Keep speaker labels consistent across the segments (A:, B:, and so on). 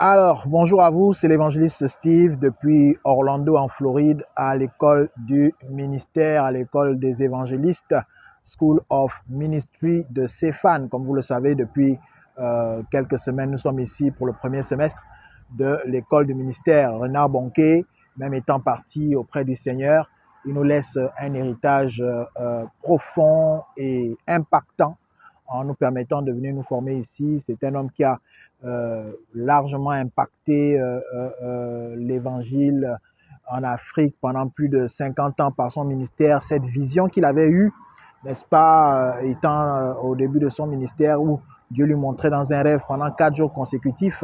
A: Alors, bonjour à vous, c'est l'évangéliste Steve depuis Orlando en Floride à l'école du ministère, à l'école des évangélistes, School of Ministry de Céphane. Comme vous le savez, depuis quelques semaines, nous sommes ici pour le premier semestre de l'école du ministère. Renard Bonquet, même étant parti auprès du Seigneur, il nous laisse un héritage profond et impactant en nous permettant de venir nous former ici. C'est un homme qui a largement impacté l'évangile en Afrique pendant plus de 50 ans par son ministère. Cette vision qu'il avait eue, n'est-ce pas, étant au début de son ministère où Dieu lui montrait dans un rêve pendant 4 jours consécutifs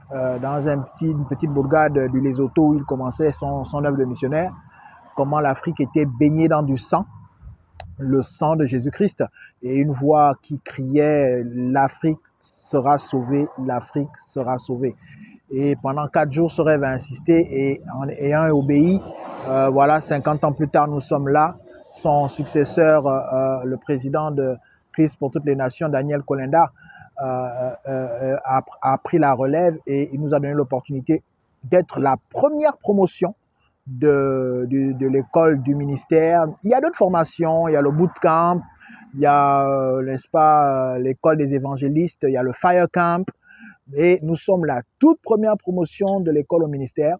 A: dans une petite bourgade du Lesotho où il commençait son œuvre de missionnaire, comment l'Afrique était baignée dans du sang, le sang de Jésus-Christ, et une voix qui criait « L'Afrique sera sauvée, l'Afrique sera sauvée ». Et pendant 4 jours, ce rêve a insisté, et en ayant obéi, voilà, 50 ans plus tard, nous sommes là. Son successeur, le président de Christ pour toutes les nations, Daniel Kolenda, a pris la relève, et il nous a donné l'opportunité d'être la première promotion de l'école du ministère. Il y a d'autres formations, il y a le bootcamp, il y a, n'est-ce pas, l'école des évangélistes, il y a le fire camp, et nous sommes la toute première promotion de l'école au ministère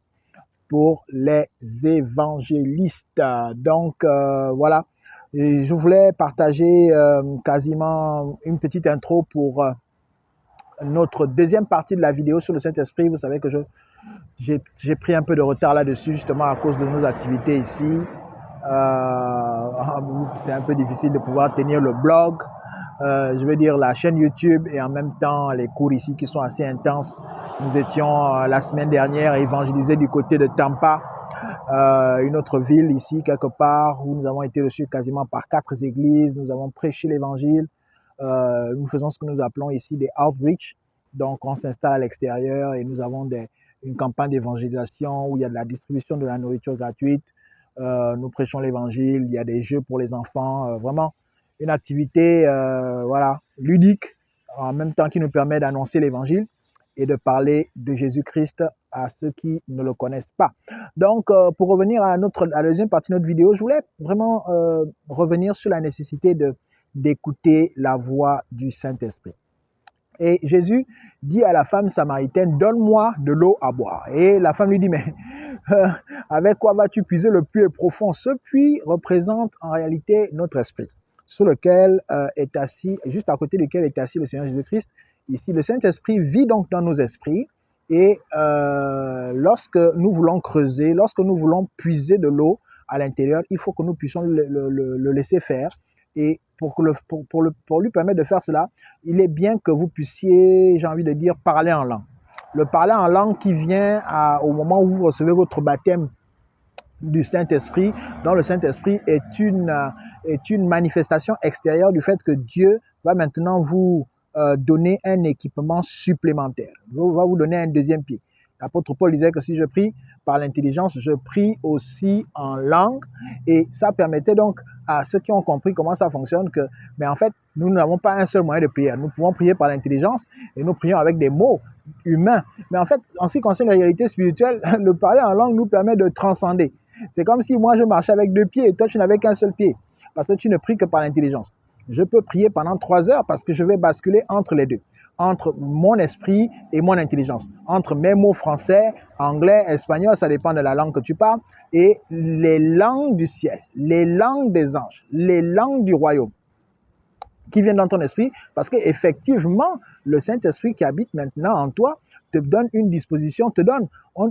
A: pour les évangélistes. Donc voilà, et je voulais partager quasiment une petite intro pour notre deuxième partie de la vidéo sur le Saint-Esprit. Vous savez que j'ai pris un peu de retard là-dessus, justement à cause de nos activités ici. C'est un peu difficile de pouvoir tenir le blog, je veux dire la chaîne YouTube, et en même temps les cours ici qui sont assez intenses. Nous étions la semaine dernière à évangéliser du côté de Tampa, une autre ville ici quelque part, où nous avons été reçus quasiment par 4 églises. Nous avons prêché l'évangile. Nous faisons ce que nous appelons ici des outreach. Donc on s'installe à l'extérieur et nous avons une campagne d'évangélisation où il y a de la distribution de la nourriture gratuite. Nous prêchons l'évangile, il y a des jeux pour les enfants, vraiment une activité voilà, ludique, en même temps qui nous permet d'annoncer l'évangile et de parler de Jésus-Christ à ceux qui ne le connaissent pas. Donc, pour revenir à la deuxième partie de notre vidéo, je voulais vraiment revenir sur la nécessité d'écouter la voix du Saint-Esprit. Et Jésus dit à la femme samaritaine, « Donne-moi de l'eau à boire. » Et la femme lui dit, « Mais avec quoi vas-tu puiser? Le puits est profond. » Ce puits représente en réalité notre esprit, sur lequel est assis, juste à côté duquel est assis le Seigneur Jésus-Christ. Ici, le Saint-Esprit vit donc dans nos esprits. Et lorsque nous voulons creuser, lorsque nous voulons puiser de l'eau à l'intérieur, il faut que nous puissions le laisser faire. Et pour lui permettre de faire cela, il est bien que vous puissiez, j'ai envie de dire, parler en langue. Le parler en langue qui vient au moment où vous recevez votre baptême du Saint-Esprit, dont le Saint-Esprit est une manifestation extérieure du fait que Dieu va maintenant vous donner un équipement supplémentaire. Il va vous donner un deuxième pied. L'apôtre Paul disait que si je prie par l'intelligence, je prie aussi en langue. Et ça permettait donc à ceux qui ont compris comment ça fonctionne mais en fait, nous n'avons pas un seul moyen de prière. Nous pouvons prier par l'intelligence et nous prions avec des mots humains. Mais en fait, en ce qui concerne la réalité spirituelle, le parler en langue nous permet de transcender. C'est comme si moi je marchais avec 2 pieds et toi tu n'avais qu'un seul pied, parce que tu ne pries que par l'intelligence. Je peux prier pendant 3 heures parce que je vais basculer entre les deux, entre mon esprit et mon intelligence, entre mes mots français, anglais, espagnol, ça dépend de la langue que tu parles, et les langues du ciel, les langues des anges, les langues du royaume qui viennent dans ton esprit, parce qu'effectivement, le Saint-Esprit qui habite maintenant en toi te donne une disposition,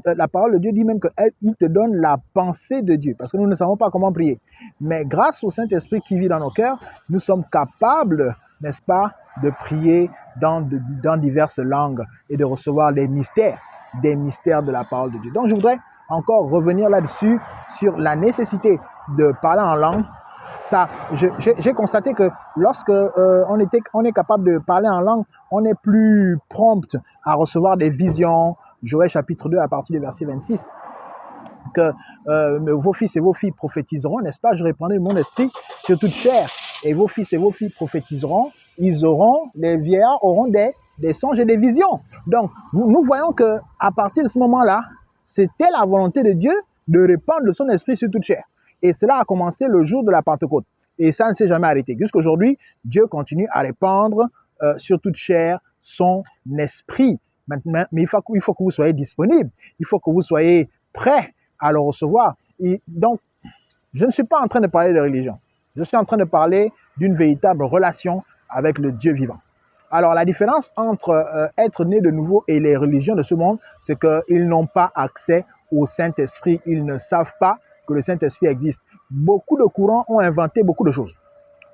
A: la parole de Dieu dit même qu'il te donne la pensée de Dieu, parce que nous ne savons pas comment prier. Mais grâce au Saint-Esprit qui vit dans nos cœurs, nous sommes capables, n'est-ce pas, de prier dans diverses langues et de recevoir des mystères de la parole de Dieu. Donc je voudrais encore revenir là-dessus, sur la nécessité de parler en langue. Ça, j'ai constaté que lorsque on est capable de parler en langue, on est plus prompt à recevoir des visions. Joël chapitre 2 à partir du verset 26, que vos fils et vos filles prophétiseront, n'est-ce pas? Je répandrai mon esprit sur toute chair, et vos fils et vos filles prophétiseront. Les vieillards auront des des songes et des visions. Donc, nous voyons qu'à partir de ce moment-là, c'était la volonté de Dieu de répandre son esprit sur toute chair. Et cela a commencé le jour de la Pentecôte. Et ça ne s'est jamais arrêté. Jusqu'aujourd'hui, Dieu continue à répandre sur toute chair son esprit. Maintenant, mais il faut que vous soyez disponible. Il faut que vous soyez prêt à le recevoir. Et donc, je ne suis pas en train de parler de religion. Je suis en train de parler d'une véritable relation avec le Dieu vivant. Alors, la différence entre être né de nouveau et les religions de ce monde, c'est qu'ils n'ont pas accès au Saint-Esprit. Ils ne savent pas que le Saint-Esprit existe. Beaucoup de courants ont inventé beaucoup de choses.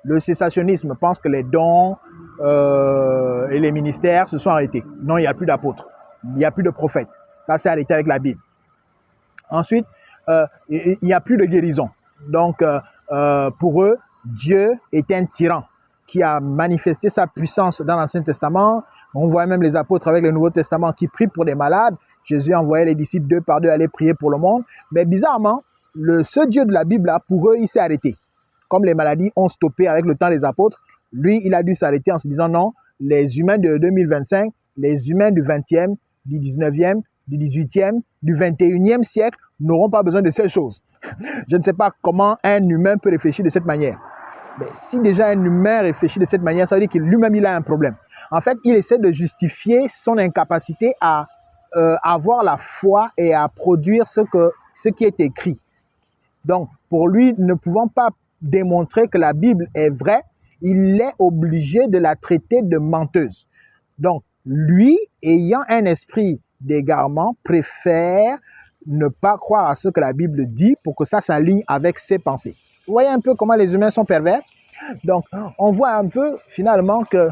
A: Le cessationnisme pense que les dons et les ministères se sont arrêtés. Non, il n'y a plus d'apôtres. Il n'y a plus de prophètes. Ça s'est arrêté avec la Bible. Ensuite, il n'y a plus de guérison. Donc, pour eux, Dieu est un tyran qui a manifesté sa puissance dans l'Ancien Testament. On voit même les apôtres avec le Nouveau Testament qui prient pour des malades. Jésus envoyait les disciples 2 par 2 aller prier pour le monde. Mais bizarrement, ce Dieu de la Bible, là, pour eux, il s'est arrêté. Comme les maladies ont stoppé avec le temps des apôtres, lui, il a dû s'arrêter en se disant non, les humains de 2025, les humains du 20e, du 19e, du 18e, du 21e siècle n'auront pas besoin de ces choses. Je ne sais pas comment un humain peut réfléchir de cette manière. Mais si déjà un humain réfléchit de cette manière, ça veut dire que lui-même, il a un problème. En fait, il essaie de justifier son incapacité à avoir la foi et à produire ce qui est écrit. Donc, pour lui, ne pouvant pas démontrer que la Bible est vraie, il est obligé de la traiter de menteuse. Donc, lui, ayant un esprit d'égarement, préfère ne pas croire à ce que la Bible dit pour que ça s'aligne avec ses pensées. Vous voyez un peu comment les humains sont pervers? Donc, on voit un peu finalement que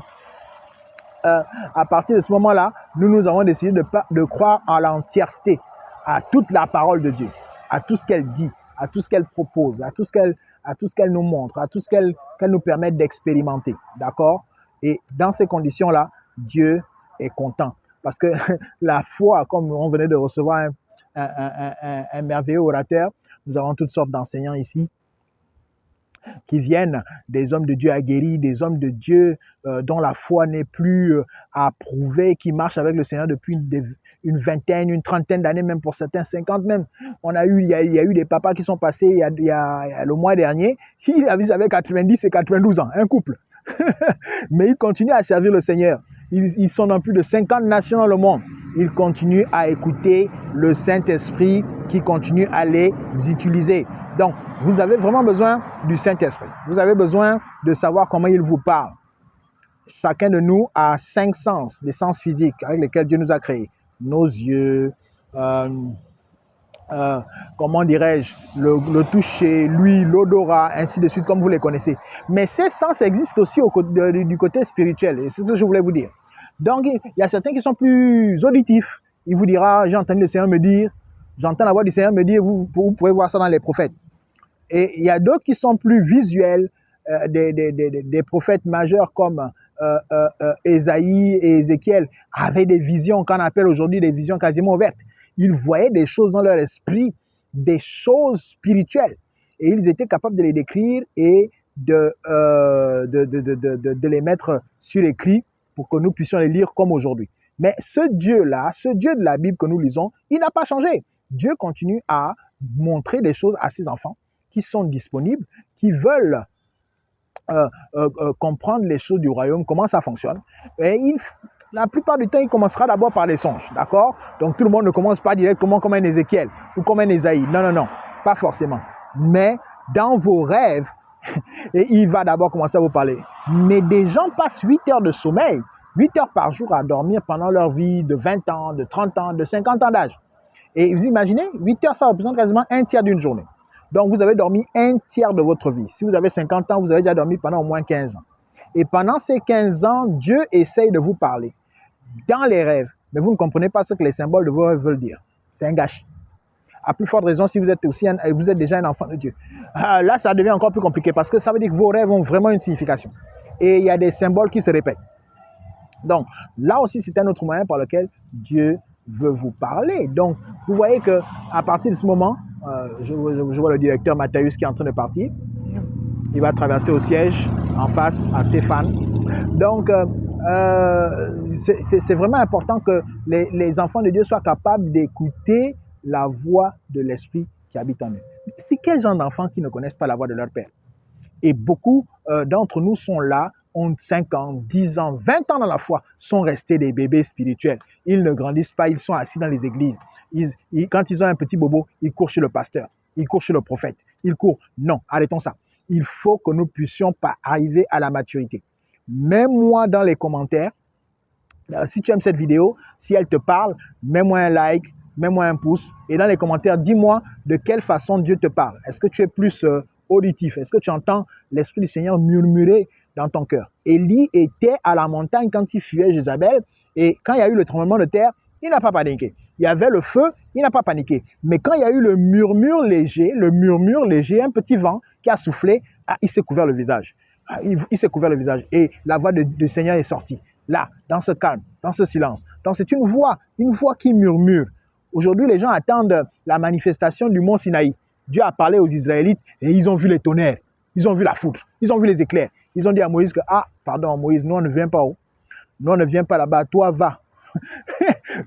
A: à partir de ce moment-là, nous avons décidé de croire à l'entièreté, à toute la parole de Dieu, à tout ce qu'elle dit, à tout ce qu'elle propose, à tout ce qu'elle nous montre, à tout ce qu'elle nous permet d'expérimenter. D'accord? Et dans ces conditions-là, Dieu est content. Parce que la foi, comme on venait de recevoir un merveilleux orateur, nous avons toutes sortes d'enseignants ici qui viennent, des hommes de Dieu aguerris, des hommes de Dieu dont la foi n'est plus à prouver, qui marchent avec le Seigneur depuis une vingtaine, une trentaine d'années, même pour certains, 50 même. Il y a eu des papas qui sont passés il y a le mois dernier, ils avaient 90 et 92 ans, un couple. Mais ils continuent à servir le Seigneur. Ils sont dans plus de 50 nations dans le monde. Ils continuent à écouter le Saint-Esprit qui continue à les utiliser. Donc, vous avez vraiment besoin du Saint-Esprit. Vous avez besoin de savoir comment il vous parle. Chacun de nous a 5 sens, des sens physiques avec lesquels Dieu nous a créés. Nos yeux, comment dirais-je, le toucher, l'ouïe, l'odorat, ainsi de suite, comme vous les connaissez. Mais ces sens existent aussi du côté spirituel, et c'est ce que je voulais vous dire. Donc, il y a certains qui sont plus auditifs. Il vous dira, j'ai entendu le Seigneur me dire, j'entends la voix du Seigneur me dire, vous pouvez voir ça dans les prophètes. Et il y a d'autres qui sont plus visuels, des prophètes majeurs comme Ésaïe et Ézéchiel avaient des visions qu'on appelle aujourd'hui des visions quasiment ouvertes. Ils voyaient des choses dans leur esprit, des choses spirituelles. Et ils étaient capables de les décrire et de les mettre sur écrit pour que nous puissions les lire comme aujourd'hui. Mais ce Dieu-là, ce Dieu de la Bible que nous lisons, il n'a pas changé. Dieu continue à montrer des choses à ses enfants qui sont disponibles, qui veulent comprendre les choses du royaume, comment ça fonctionne. Et la plupart du temps, il commencera d'abord par les songes, d'accord? Donc tout le monde ne commence pas directement comme un Ézéchiel ou comme un Ésaïe. Non, non, non, pas forcément. Mais dans vos rêves, et il va d'abord commencer à vous parler. Mais des gens passent 8 heures de sommeil, 8 heures par jour à dormir pendant leur vie de 20 ans, de 30 ans, de 50 ans d'âge. Et vous imaginez, 8 heures, ça représente quasiment un tiers d'une journée. Donc, vous avez dormi un tiers de votre vie. Si vous avez 50 ans, vous avez déjà dormi pendant au moins 15 ans. Et pendant ces 15 ans, Dieu essaye de vous parler dans les rêves. Mais vous ne comprenez pas ce que les symboles de vos rêves veulent dire. C'est un gâchis. À plus forte raison, si vous êtes déjà un enfant de Dieu. Là, ça devient encore plus compliqué parce que ça veut dire que vos rêves ont vraiment une signification. Et il y a des symboles qui se répètent. Donc, là aussi, c'est un autre moyen par lequel Dieu veut vous parler. Donc, vous voyez qu'à partir de ce moment, je vois le directeur Matthäus qui est en train de partir. Il va traverser au siège en face à ses fans. Donc, c'est vraiment important que les enfants de Dieu soient capables d'écouter la voix de l'Esprit qui habite en eux. C'est quel genre d'enfants qui ne connaissent pas la voix de leur Père? Et beaucoup d'entre nous sont là, ont 5 ans, 10 ans, 20 ans dans la foi, sont restés des bébés spirituels. Ils ne grandissent pas, ils sont assis dans les églises. Quand ils ont un petit bobo, ils courent chez le pasteur, ils courent chez le prophète, ils courent. Non, arrêtons ça. Il faut que nous puissions pas arriver à la maturité. Mets-moi dans les commentaires, si tu aimes cette vidéo, si elle te parle, mets-moi un like, mets-moi un pouce. Et dans les commentaires, dis-moi de quelle façon Dieu te parle. Est-ce que tu es plus auditif? Est-ce que tu entends l'Esprit du Seigneur murmurer dans ton cœur? Élie était à la montagne quand il fuyait Jézabel. Et quand il y a eu le tremblement de terre, il n'a pas paniqué. Il y avait le feu, il n'a pas paniqué. Mais quand il y a eu le murmure léger, un petit vent qui a soufflé, il s'est couvert le visage. Il s'est couvert le visage. Et la voix du Seigneur est sortie. Là, dans ce calme, dans ce silence. Donc c'est une voix qui murmure. Aujourd'hui, les gens attendent la manifestation du mont Sinaï. Dieu a parlé aux Israélites et ils ont vu les tonnerres, ils ont vu la foudre, ils ont vu les éclairs. Ils ont dit à Moïse que, pardon Moïse, nous on ne vient pas où? Nous on ne vient pas là-bas, toi va.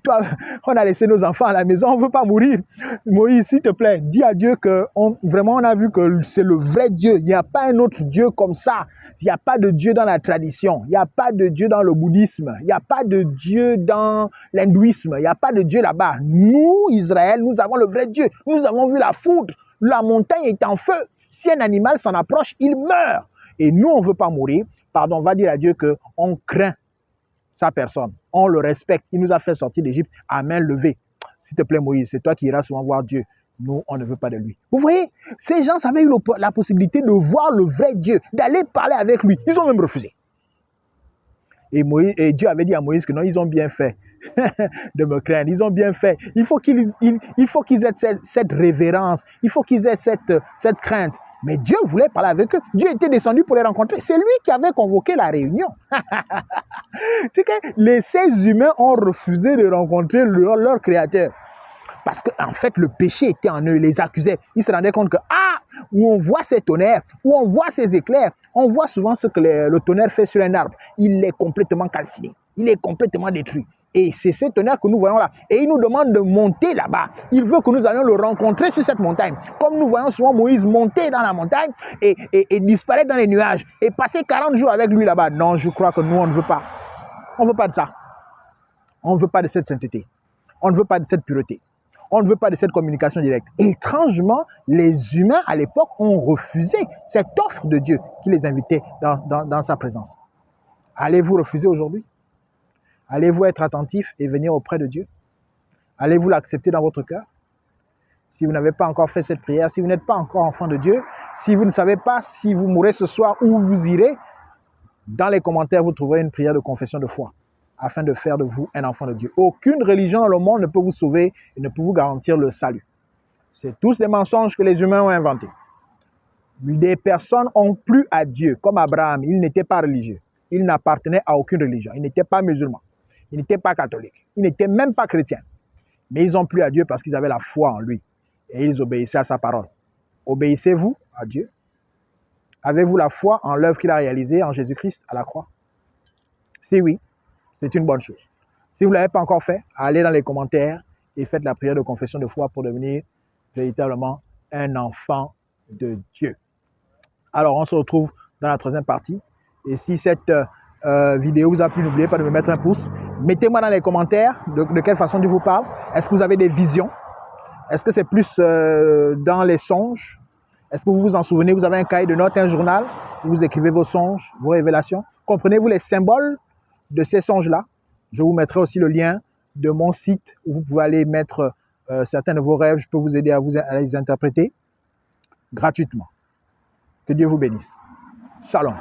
A: Toi, on a laissé nos enfants à la maison, on ne veut pas mourir. Moïse, s'il te plaît, dis à Dieu que vraiment on a vu que c'est le vrai Dieu. Il n'y a pas un autre Dieu comme ça. Il n'y a pas de Dieu dans la tradition. Il n'y a pas de Dieu dans le bouddhisme. Il n'y a pas de Dieu dans l'hindouisme. Il n'y a pas de Dieu là-bas. Nous, Israël, nous avons le vrai Dieu. Nous avons vu la foudre. La montagne est en feu. Si un animal s'en approche, il meurt. Et nous, on ne veut pas mourir. Pardon, on va dire à Dieu qu'on craint sa personne. On le respecte. Il nous a fait sortir d'Égypte à main levée. S'il te plaît, Moïse, c'est toi qui iras souvent voir Dieu. Nous, on ne veut pas de lui. Vous voyez, ces gens avaient eu la possibilité de voir le vrai Dieu, d'aller parler avec lui. Ils ont même refusé. Et Dieu avait dit à Moïse que non, ils ont bien fait de me craindre. Ils ont bien fait. Il faut qu'ils aient cette révérence. Il faut qu'ils aient cette crainte. Mais Dieu voulait parler avec eux. Dieu était descendu pour les rencontrer. C'est lui qui avait convoqué la réunion. Les 16 humains ont refusé de rencontrer leur créateur. Parce qu'en fait, le péché était en eux, ils les accusait. Ils se rendaient compte que, où on voit ces tonnerres, où on voit ces éclairs, on voit souvent ce que le tonnerre fait sur un arbre. Il est complètement calciné. Il est complètement détruit. Et c'est ce tonnerre que nous voyons là. Et il nous demande de monter là-bas. Il veut que nous allions le rencontrer sur cette montagne. Comme nous voyons souvent Moïse monter dans la montagne et disparaître dans les nuages. Et passer 40 jours avec lui là-bas. Non, je crois que nous, on ne veut pas. On ne veut pas de ça. On ne veut pas de cette sainteté. On ne veut pas de cette pureté. On ne veut pas de cette communication directe. Et étrangement, les humains à l'époque ont refusé cette offre de Dieu qui les invitait dans sa présence. Allez-vous refuser aujourd'hui? Allez-vous être attentif et venir auprès de Dieu? Allez-vous l'accepter dans votre cœur? Si vous n'avez pas encore fait cette prière, si vous n'êtes pas encore enfant de Dieu, si vous ne savez pas si vous mourrez ce soir, où vous irez, dans les commentaires, vous trouverez une prière de confession de foi afin de faire de vous un enfant de Dieu. Aucune religion dans le monde ne peut vous sauver et ne peut vous garantir le salut. C'est tous des mensonges que les humains ont inventés. Des personnes ont plu à Dieu, comme Abraham. Il n'était pas religieux. Il n'appartenait à aucune religion. Il n'était pas musulman. Il n'était pas catholique. Il n'était même pas chrétien. Mais ils ont plu à Dieu parce qu'ils avaient la foi en lui. Et ils obéissaient à sa parole. Obéissez-vous à Dieu? Avez-vous la foi en l'œuvre qu'il a réalisée en Jésus-Christ à la croix? Si oui, c'est une bonne chose. Si vous ne l'avez pas encore fait, allez dans les commentaires et faites la prière de confession de foi pour devenir véritablement un enfant de Dieu. Alors, on se retrouve dans la troisième partie. Et si cette vidéo vous a plu, n'oubliez pas de me mettre un pouce. Mettez-moi dans les commentaires de quelle façon Dieu vous parle. Est-ce que vous avez des visions? Est-ce que c'est plus dans les songes? Est-ce que vous vous en souvenez? Vous avez un cahier de notes, un journal, où vous écrivez vos songes, vos révélations. Comprenez-vous les symboles de ces songes-là? Je vous mettrai aussi le lien de mon site où vous pouvez aller mettre certains de vos rêves. Je peux vous aider à les interpréter gratuitement. Que Dieu vous bénisse. Shalom.